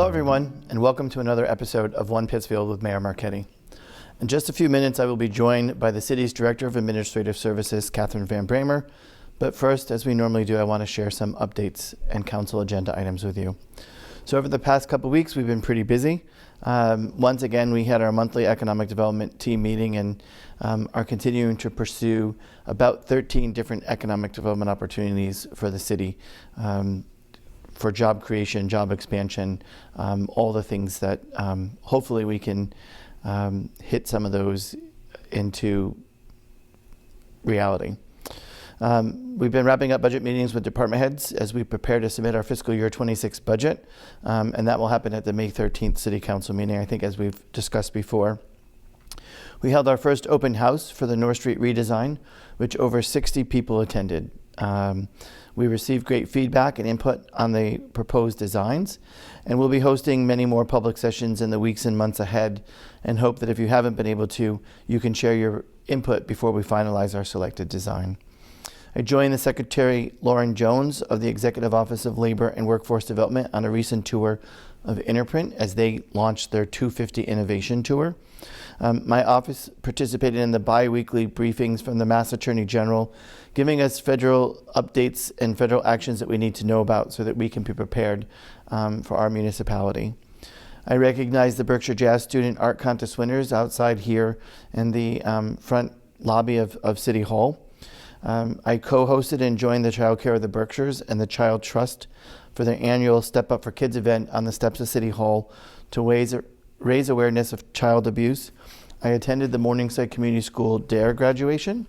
Hello everyone, and welcome to another episode of One Pittsfield with Mayor Marchetti. In just a few minutes, I will be joined by the city's Director of Administrative Services, Catherine Van Bramer. But first, as we normally do, I want to share some updates and council agenda items with you. So over the past couple of weeks, we've been pretty busy. Once again, we had our monthly economic development team meeting and are continuing to pursue about 13 different economic development opportunities for the city. For job creation, job expansion, all the things that hopefully we can hit some of those into reality. We've been wrapping up budget meetings with department heads as we prepare to submit our fiscal year 26 budget, and that will happen at the May 13th City Council meeting, I think, as we've discussed before. We held our first open house for the North Street redesign, which over 60 people attended. We received great feedback and input on the proposed designs, and we'll be hosting many more public sessions in the weeks and months ahead, and hope that if you haven't been able to, you can share your input before we finalize our selected design. I joined the Secretary Lauren Jones of the Executive Office of Labor and Workforce Development on a recent tour of Interprint as they launched their 250 Innovation Tour. My office participated in the bi-weekly briefings from the Mass Attorney General, giving us federal updates and federal actions that we need to know about so that we can be prepared for our municipality. I recognize the Berkshire Jazz Student Art Contest winners outside here in the front lobby of City Hall. I co-hosted and joined the Child Care of the Berkshires and the Child Trust for their annual Step Up for Kids event on the steps of City Hall to raise awareness of child abuse. I attended the Morningside Community School DARE graduation.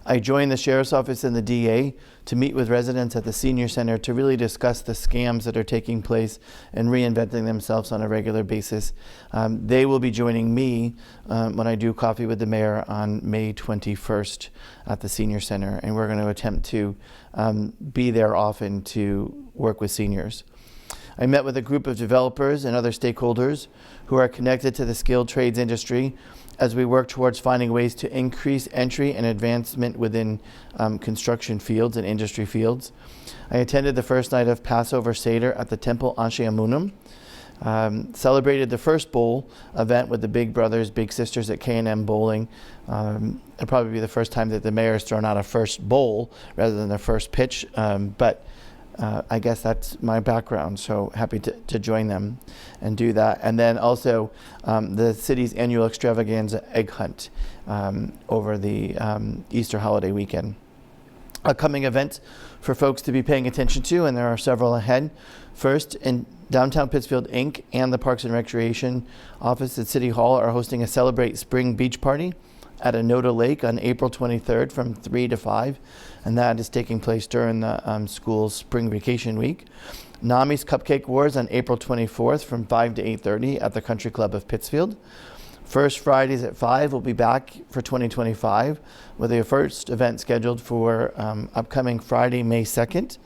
I joined the Sheriff's Office and the DA to meet with residents at the Senior Center to really discuss the scams that are taking place and reinventing themselves on a regular basis. They will be joining me when I do Coffee with the Mayor on May 21st at the Senior Center, and we're going to attempt to be there often to work with seniors. I met with a group of developers and other stakeholders who are connected to the skilled trades industry as we work towards finding ways to increase entry and advancement within construction fields and industry fields. I attended the first night of Passover Seder at the Temple Anshe Amunim, celebrated the first bowl event with the Big Brothers, Big Sisters at K&M Bowling. It'll probably be the first time that the mayor has thrown out a first bowl rather than the first pitch, but I guess that's my background, so happy to join them and do that. And then also the city's annual extravaganza egg hunt over the Easter holiday weekend. Upcoming events for folks to be paying attention to, and there are several ahead. First, in Downtown Pittsfield Inc. and the Parks and Recreation office at City Hall are hosting a Celebrate Spring Beach Party at Anoda Lake on April 23rd from 3 to 5, and that is taking place during the school's spring vacation week. NAMI's Cupcake Wars on April 24th from 5 to 8:30 at the Country Club of Pittsfield. First Fridays at 5 will be back for 2025 with a first event scheduled for upcoming Friday, May 2nd.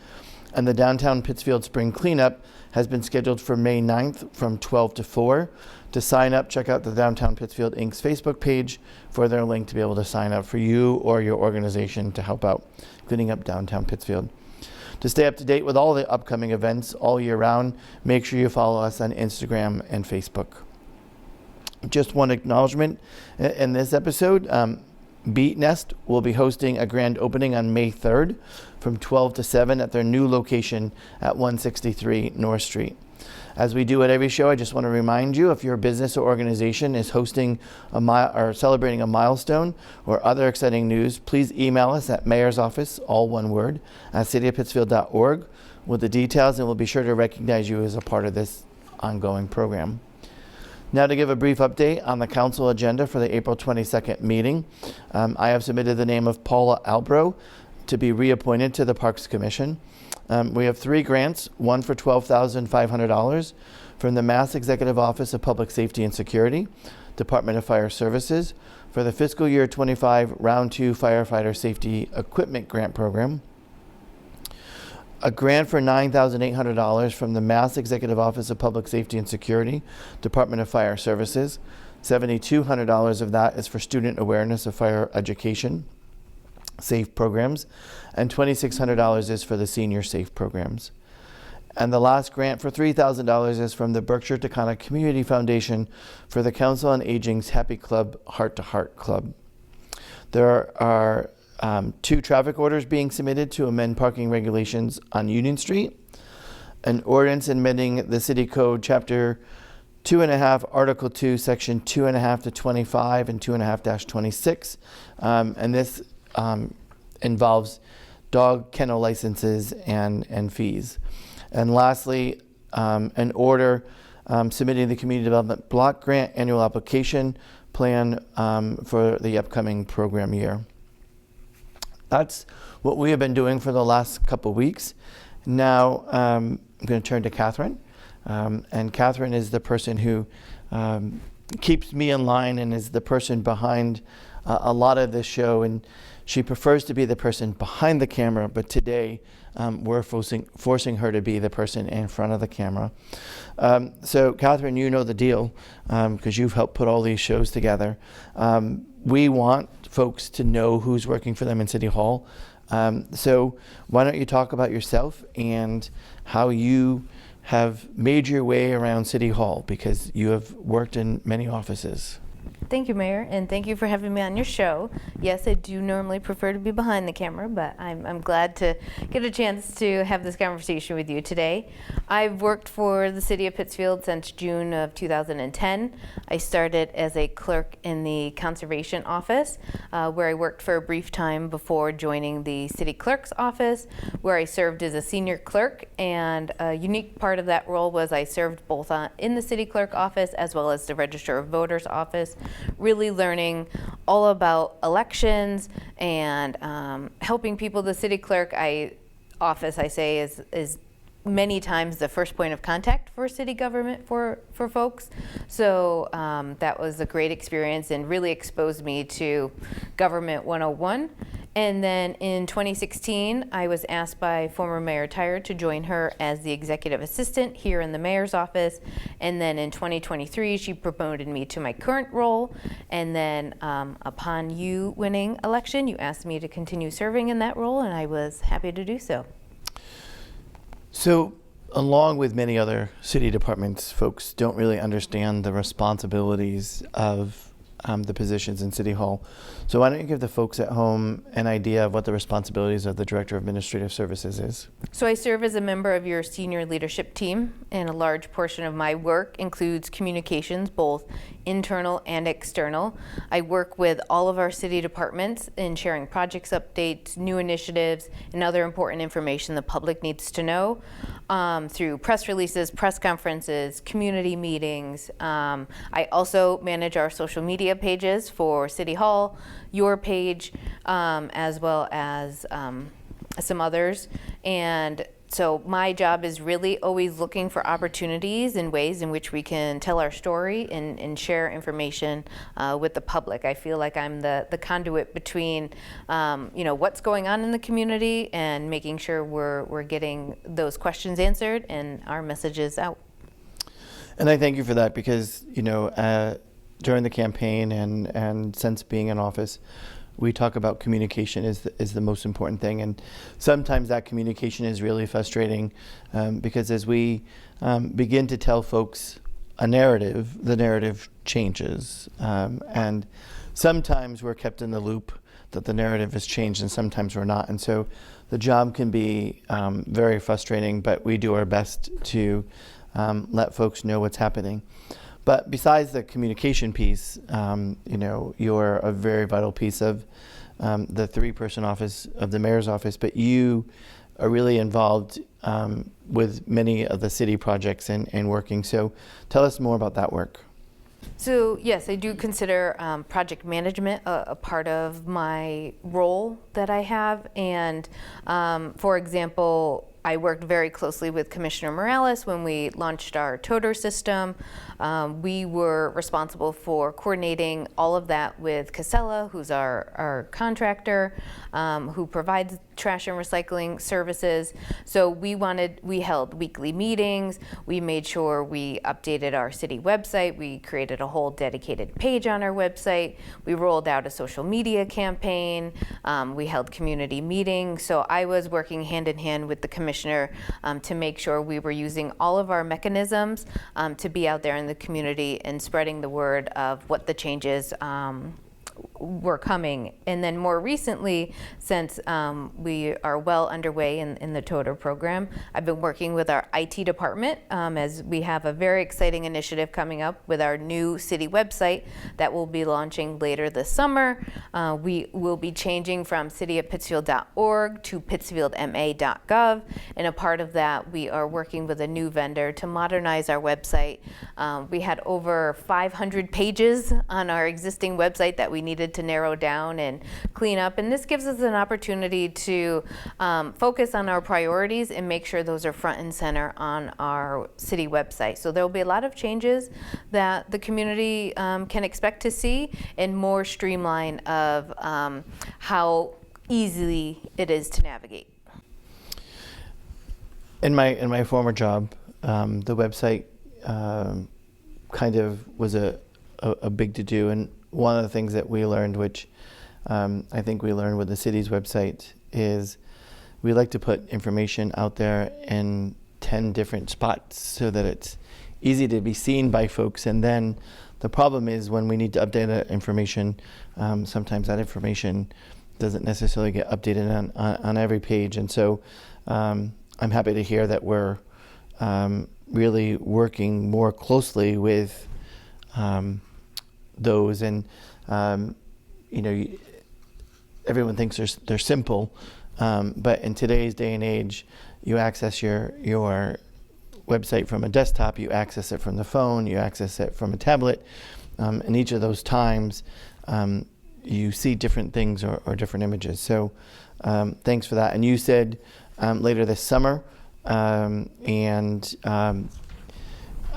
And the Downtown Pittsfield Spring Cleanup has been scheduled for May 9th from 12 to 4. To sign up, check out the Downtown Pittsfield Inc.'s Facebook page for their link to be able to sign up for you or your organization to help out cleaning up downtown Pittsfield. To stay up to date with all the upcoming events all year round, make sure you follow us on Instagram and Facebook. Just one acknowledgement in this episode. Beat Nest will be hosting a grand opening on May 3rd from 12 to 7 at their new location at 163 North Street. As we do at every show, I just want to remind you, if your business or organization is hosting or celebrating a milestone or other exciting news, please email us at mayor's office, all one word, at cityofpittsfield.org with the details, and we'll be sure to recognize you as a part of this ongoing program. Now to give a brief update on the council agenda for the April 22nd meeting. I have submitted the name of Paula Albro to be reappointed to the Parks Commission. We have 3 grants, one for $12,500 from the Mass Executive Office of Public Safety and Security, Department of Fire Services, for the fiscal year 25 Round 2 Firefighter Safety Equipment Grant Program. A grant for $9,800 from the Mass Executive Office of Public Safety and Security, Department of Fire Services. $7,200 of that is for student awareness of fire education. SAFE programs, and $2,600 is for the senior SAFE programs. And the last grant for $3,000 is from the Berkshire Taconic Community Foundation for the Council on Aging's Happy Club Heart to Heart Club. There are 2 traffic orders being submitted to amend parking regulations on Union Street, an ordinance amending the City Code Chapter 2.5, Article 2, Section 2.5 to 25 and 2.5-26, and this involves dog kennel licenses and fees. And lastly, an order submitting the Community Development Block Grant Annual Application Plan for the upcoming program year. That's what we have been doing for the last couple of weeks. Now I'm going to turn to Catherine. And Catherine is the person who keeps me in line and is the person behind a lot of this show. And she prefers to be the person behind the camera, but today we're forcing her to be the person in front of the camera. So Catherine, you know the deal because you've helped put all these shows together. We want folks to know who's working for them in City Hall. So why don't you talk about yourself and how you have made your way around City Hall, because you have worked in many offices. Thank you, Mayor, and thank you for having me on your show. Yes, I do normally prefer to be behind the camera, but I'm glad to get a chance to have this conversation with you today. I've worked for the City of Pittsfield since June of 2010. I started as a clerk in the Conservation Office, where I worked for a brief time before joining the City Clerk's Office, where I served as a senior clerk, and a unique part of that role was I served both in the City Clerk Office as well as the Register of Voters Office, really learning all about elections and helping people. The City Clerk office, I say, is many times the first point of contact for city government for folks. So that was a great experience and really exposed me to Government 101. And then in 2016, I was asked by former Mayor Tyre to join her as the executive assistant here in the mayor's office. And then in 2023, she promoted me to my current role. And then upon you winning election, you asked me to continue serving in that role, and I was happy to do so. So, along with many other city departments, folks don't really understand the responsibilities of the positions in City Hall. So why don't you give the folks at home an idea of what the responsibilities of the Director of Administrative Services is? So I serve as a member of your senior leadership team, and a large portion of my work includes communications, both internal and external. I work with all of our city departments in sharing projects updates, new initiatives, and other important information the public needs to know through press releases, press conferences, community meetings. I also manage our social media pages for City Hall, your page, as well as some others. And so my job is really always looking for opportunities and ways in which we can tell our story and share information with the public. I feel like I'm the conduit between what's going on in the community and making sure we're getting those questions answered and our messages out. And I thank you for that because, during the campaign and since being in office, we talk about communication is the most important thing, and sometimes that communication is really frustrating because as we begin to tell folks a narrative, the narrative changes, and sometimes we're kept in the loop that the narrative has changed, and sometimes we're not, and so the job can be very frustrating, but we do our best to let folks know what's happening. But besides the communication piece, you're a very vital piece of the 3-person office of the mayor's office, but you are really involved with many of the city projects and working. So tell us more about that work. So yes, I do consider project management a part of my role that I have. And for example, I worked very closely with Commissioner Morales when we launched our toter system. We were responsible for coordinating all of that with Casella, who's our contractor, who provides trash and recycling services. So we held weekly meetings. We made sure we updated our city website. We created a whole dedicated page on our website. We rolled out a social media campaign. We held community meetings. So I was working hand in hand with the commissioner commissioner to make sure we were using all of our mechanisms to be out there in the community and spreading the word of what the changes were coming. And then more recently, since we are well underway in the TOTR program, I've been working with our IT department as we have a very exciting initiative coming up with our new city website that will be launching later this summer. We will be changing from cityofpittsfield.org to pittsfieldma.gov, and a part of that, we are working with a new vendor to modernize our website. We had over 500 pages on our existing website that we needed to narrow down and clean up, and this gives us an opportunity to focus on our priorities and make sure those are front and center on our city website. So there will be a lot of changes that the community can expect to see, and more streamline of how easily it is to navigate. In my former job, the website kind of was a big to-do, and one of the things that we learned, which I think we learned with the city's website, is we like to put information out there in 10 different spots so that it's easy to be seen by folks. And then the problem is when we need to update that information, sometimes that information doesn't necessarily get updated on every page. And so I'm happy to hear that we're really working more closely with those, and everyone thinks they're simple, but in today's day and age, you access your website from a desktop, you access it from the phone, you access it from a tablet, and each of those times you see different things or different images. So thanks for that. And you said later this summer, and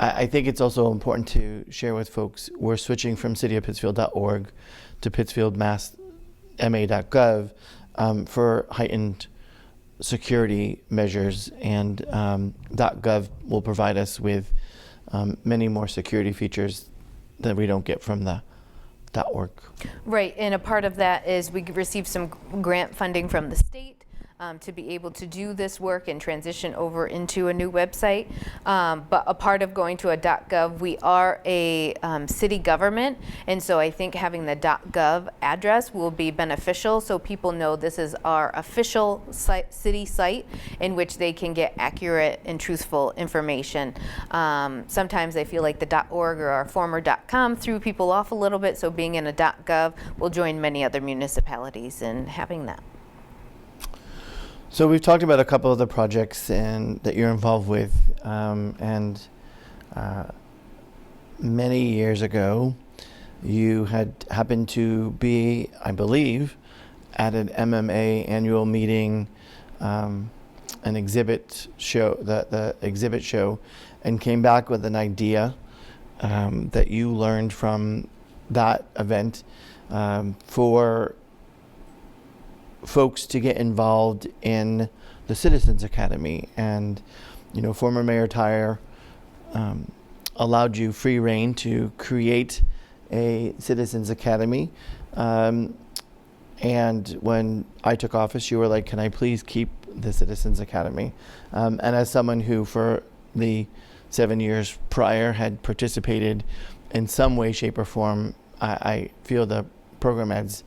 I think it's also important to share with folks, we're switching from cityofpittsfield.org to pittsfieldma.gov for heightened security measures, and .gov will provide us with many more security features that we don't get from the .org. Right, and a part of that is we received some grant funding from the state to be able to do this work and transition over into a new website. But a part of going to a .gov, we are a city government, and so I think having the .gov address will be beneficial, so people know this is our official city site in which they can get accurate and truthful information. Sometimes I feel like the .org or our former .com threw people off a little bit, so being in a .gov will join many other municipalities in having that. So we've talked about a couple of the projects that you're involved with, and many years ago, you had happened to be, I believe, at an MMA annual meeting, an exhibit show, the exhibit show, and came back with an idea that you learned from that event for folks to get involved in the Citizens Academy. And former Mayor Tyre allowed you free rein to create a Citizens Academy, and when I took office, you were like, can I please keep the Citizens Academy? And as someone who for the 7 years prior had participated in some way, shape, or form, I feel the program adds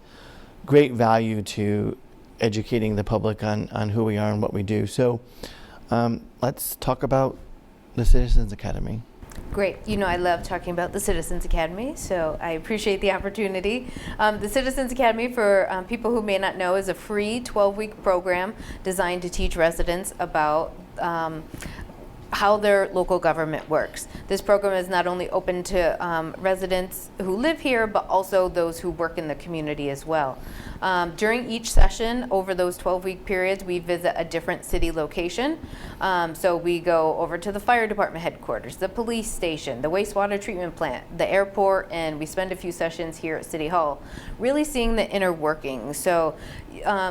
great value to educating the public on who we are and what we do. So let's talk about the Citizens Academy. Great. I love talking about the Citizens Academy, so I appreciate the opportunity. The Citizens Academy, for people who may not know, is a free 12-week program designed to teach residents about how their local government works. This program is not only open to residents who live here, but also those who work in the community as well. During each session, over those 12-week periods, we visit a different city location. So we go over to the fire department headquarters, the police station, the wastewater treatment plant, the airport, and we spend a few sessions here at City Hall, really seeing the inner workings. So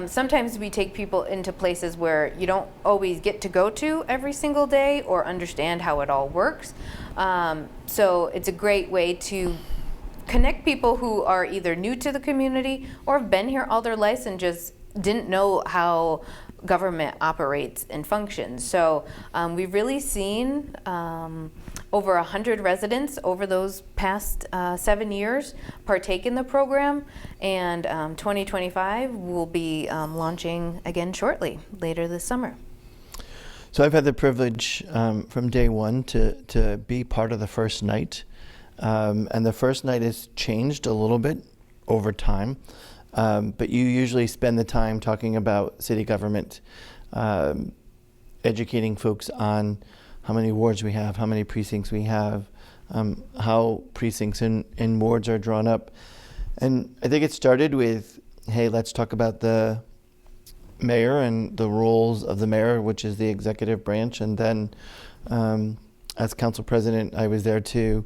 sometimes we take people into places where you don't always get to go to every single day or understand how it all works. So it's a great way to connect people who are either new to the community or have been here all their lives and just didn't know how government operates and functions. So we've really seen over 100 residents over those past 7 years partake in the program, and 2025 will be launching again shortly, later this summer. So I've had the privilege from day one to be part of the first night. And the first night has changed a little bit over time. But you usually spend the time talking about city government, educating folks on how many wards we have, how many precincts we have, how precincts and wards are drawn up. And I think it started with, hey, let's talk about the mayor and the roles of the mayor, which is the executive branch. And then as council president, I was there to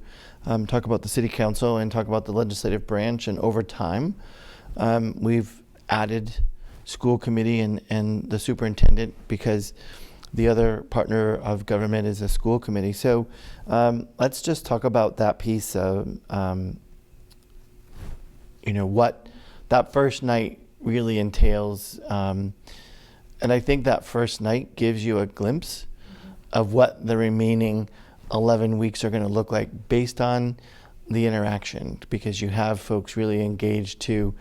talk about the city council and talk about the legislative branch. And over time, we've added school committee and the superintendent, because the other partner of government is a school committee. So let's just talk about that piece of, what that first night really entails. And I think that first night gives you a glimpse of what the remaining 11 weeks are going to look like based on the interaction, because you have folks really engaged to,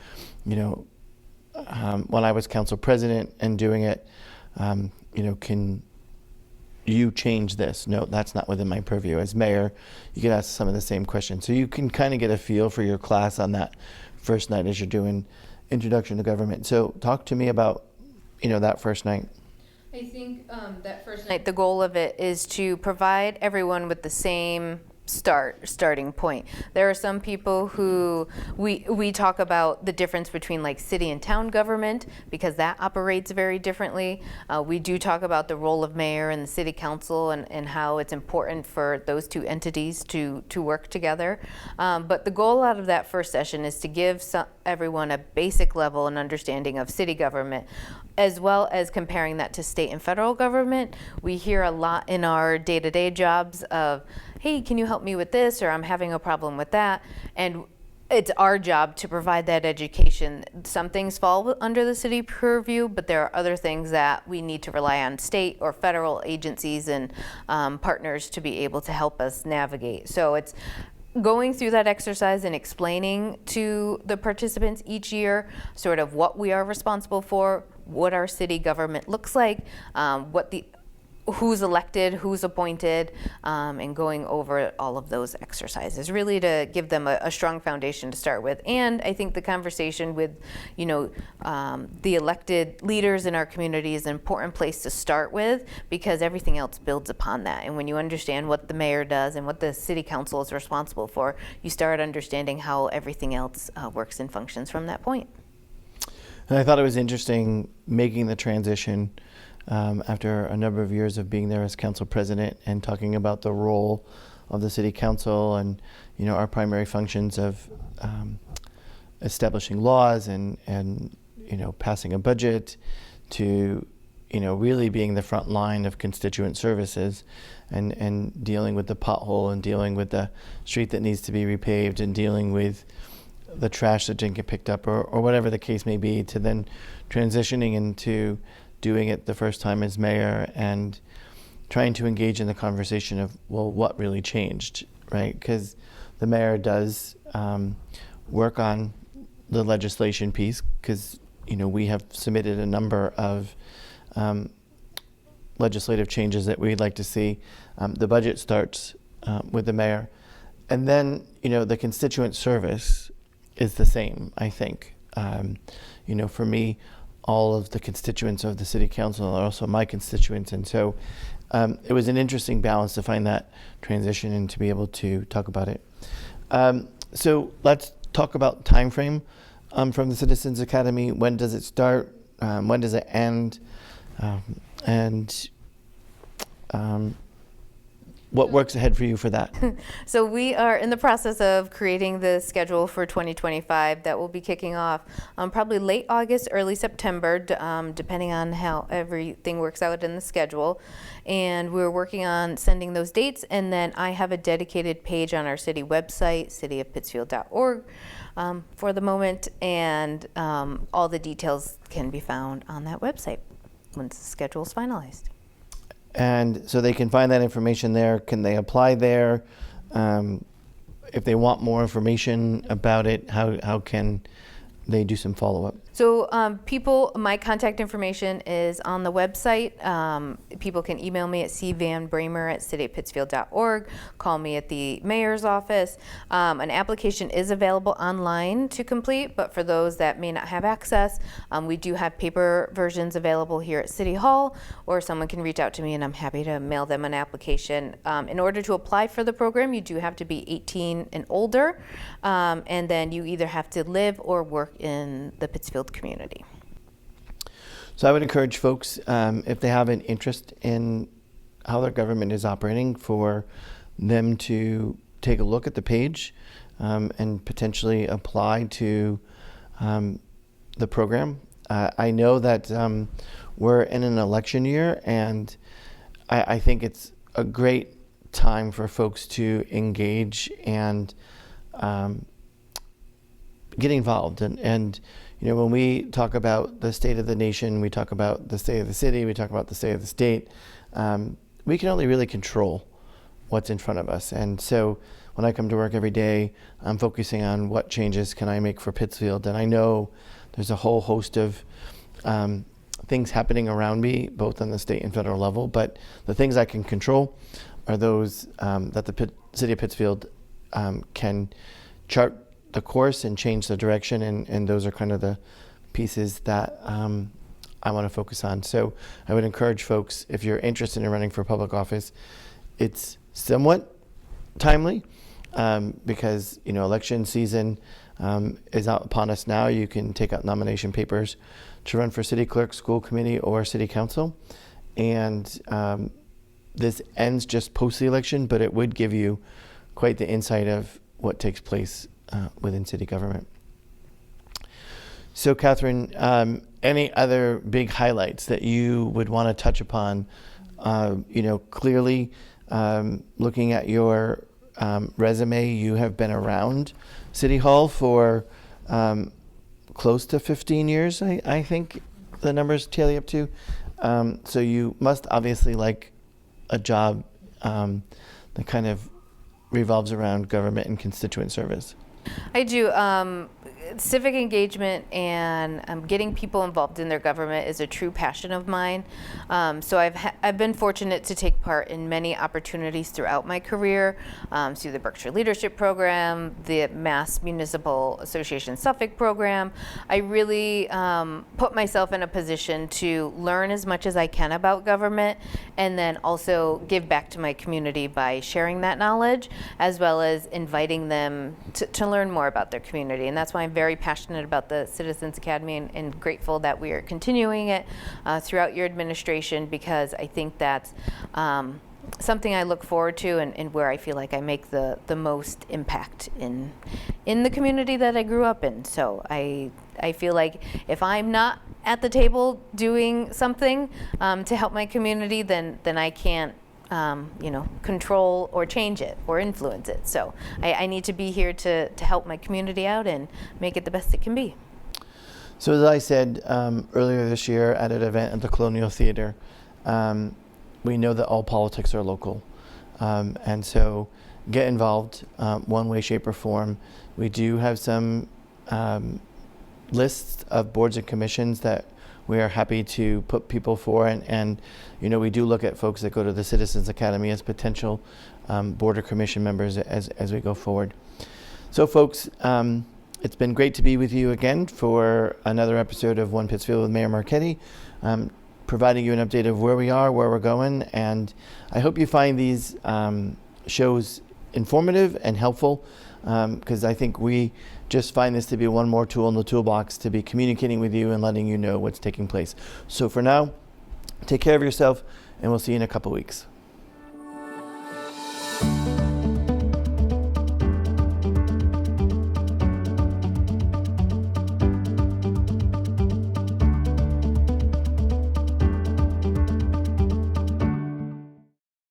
when I was council president and doing it, can you change this? No, that's not within my purview. As mayor, you can ask some of the same questions. So you can kind of get a feel for your class on that first night as you're doing introduction to government. So talk to me about, that first night. I think that first night, the goal of it is to provide everyone with the same starting point. There are some people who we talk about the difference between like city and town government, because that operates very differently. We do talk about the role of mayor and the city council and how it's important for those two entities to work together. But the goal out of that first session is to give everyone a basic level and understanding of city government, as well as comparing that to state and federal government. We hear a lot in our day-to-day jobs of, hey, can you help me with this? Or I'm having a problem with that. And it's our job to provide that education. Some things fall under the city purview, but there are other things that we need to rely on state or federal agencies and partners to be able to help us navigate. So it's going through that exercise and explaining to the participants each year sort of what we are responsible for, what our city government looks like, who's elected, who's appointed, and going over all of those exercises, really to give them a strong foundation to start with. And I think the conversation with, the elected leaders in our community is an important place to start with, because everything else builds upon that. And when you understand what the mayor does and what the city council is responsible for, you start understanding how everything else works and functions from that point. And I thought it was interesting making the transition after a number of years of being there as council president and talking about the role of the city council and, our primary functions of establishing laws and passing a budget, to, really being the front line of constituent services and dealing with the pothole and dealing with the street that needs to be repaved and dealing with the trash that didn't get picked up or whatever the case may be, to then transitioning into doing it the first time as mayor and trying to engage in the conversation of, well, what really changed, right? Because the mayor does work on the legislation piece, because, we have submitted a number of legislative changes that we'd like to see. The budget starts with the mayor. And then, the constituent service is the same, I think. For me, all of the constituents of the city council are also my constituents. And so it was an interesting balance to find that transition and to be able to talk about it. So let's talk about time frame from the Citizens Academy. When does it start? When does it end? And what works ahead for you for that? So we are in the process of creating the schedule for 2025 that will be kicking off probably late August, early September, depending on how everything works out in the schedule. And we're working on sending those dates. And then I have a dedicated page on our city website, cityofpittsfield.org, for the moment. And all the details can be found on that website once the schedule is finalized. And so they can find that information there. Can they apply there? If they want more information about it, how can they do some follow-up? So my contact information is on the website. People can email me at cvanbramer@cityofpittsfield.org, call me at the mayor's office. An application is available online to complete, but for those that may not have access, we do have paper versions available here at City Hall, or someone can reach out to me and I'm happy to mail them an application. In order to apply for the program, you do have to be 18 and older, and then you either have to live or work in the Pittsfield community. So I would encourage folks, if they have an interest in how their government is operating, for them to take a look at the page and potentially apply to the program. I know that we're in an election year, and I think it's a great time for folks to engage and get involved. And you know, when we talk about the state of the nation, we talk about the state of the city, we talk about the state of the state, we can only really control what's in front of us. And so when I come to work every day, I'm focusing on what changes can I make for Pittsfield. And I know there's a whole host of things happening around me, both on the state and federal level, but the things I can control are those that the city of Pittsfield can chart the course and change the direction, and those are kind of the pieces that I want to focus on. So I would encourage folks, if you're interested in running for public office, it's somewhat timely because election season is out upon us now. You can take out nomination papers to run for city clerk, school committee, or city council, and this ends just post the election, but it would give you quite the insight of what takes place within city government. So Catherine, any other big highlights that you would want to touch upon? Clearly, looking at your resume, you have been around City Hall for close to 15 years, I think the numbers tally up to. So you must obviously like a job that kind of revolves around government and constituent service. I do. Civic engagement and getting people involved in their government is a true passion of mine. So I've been fortunate to take part in many opportunities throughout my career, through the Berkshire Leadership Program, the Mass Municipal Association Suffolk Program. I really put myself in a position to learn as much as I can about government, and then also give back to my community by sharing that knowledge, as well as inviting them to learn more about their community. And that's why I'm very passionate about the Citizens Academy, and grateful that we are continuing it throughout your administration, because I think that's something I look forward to, and where I feel like I make the most impact in the community that I grew up in. So I feel like if I'm not at the table doing something to help my community, then I can't control or change it or influence it. So I need to be here to help my community out and make it the best it can be. So as I said earlier this year at an event at the Colonial Theater, we know that all politics are local. And so get involved one way, shape, or form. We do have some lists of boards and commissions that we are happy to put people for, and we do look at folks that go to the Citizens Academy as potential board or commission members as we go forward. So folks, it's been great to be with you again for another episode of One Pittsfield with Mayor Marchetti, providing you an update of where we are, where we're going, and I hope you find these shows informative and helpful, because I think we just find this to be one more tool in the toolbox to be communicating with you and letting you know what's taking place. So for now, take care of yourself, and we'll see you in a couple weeks.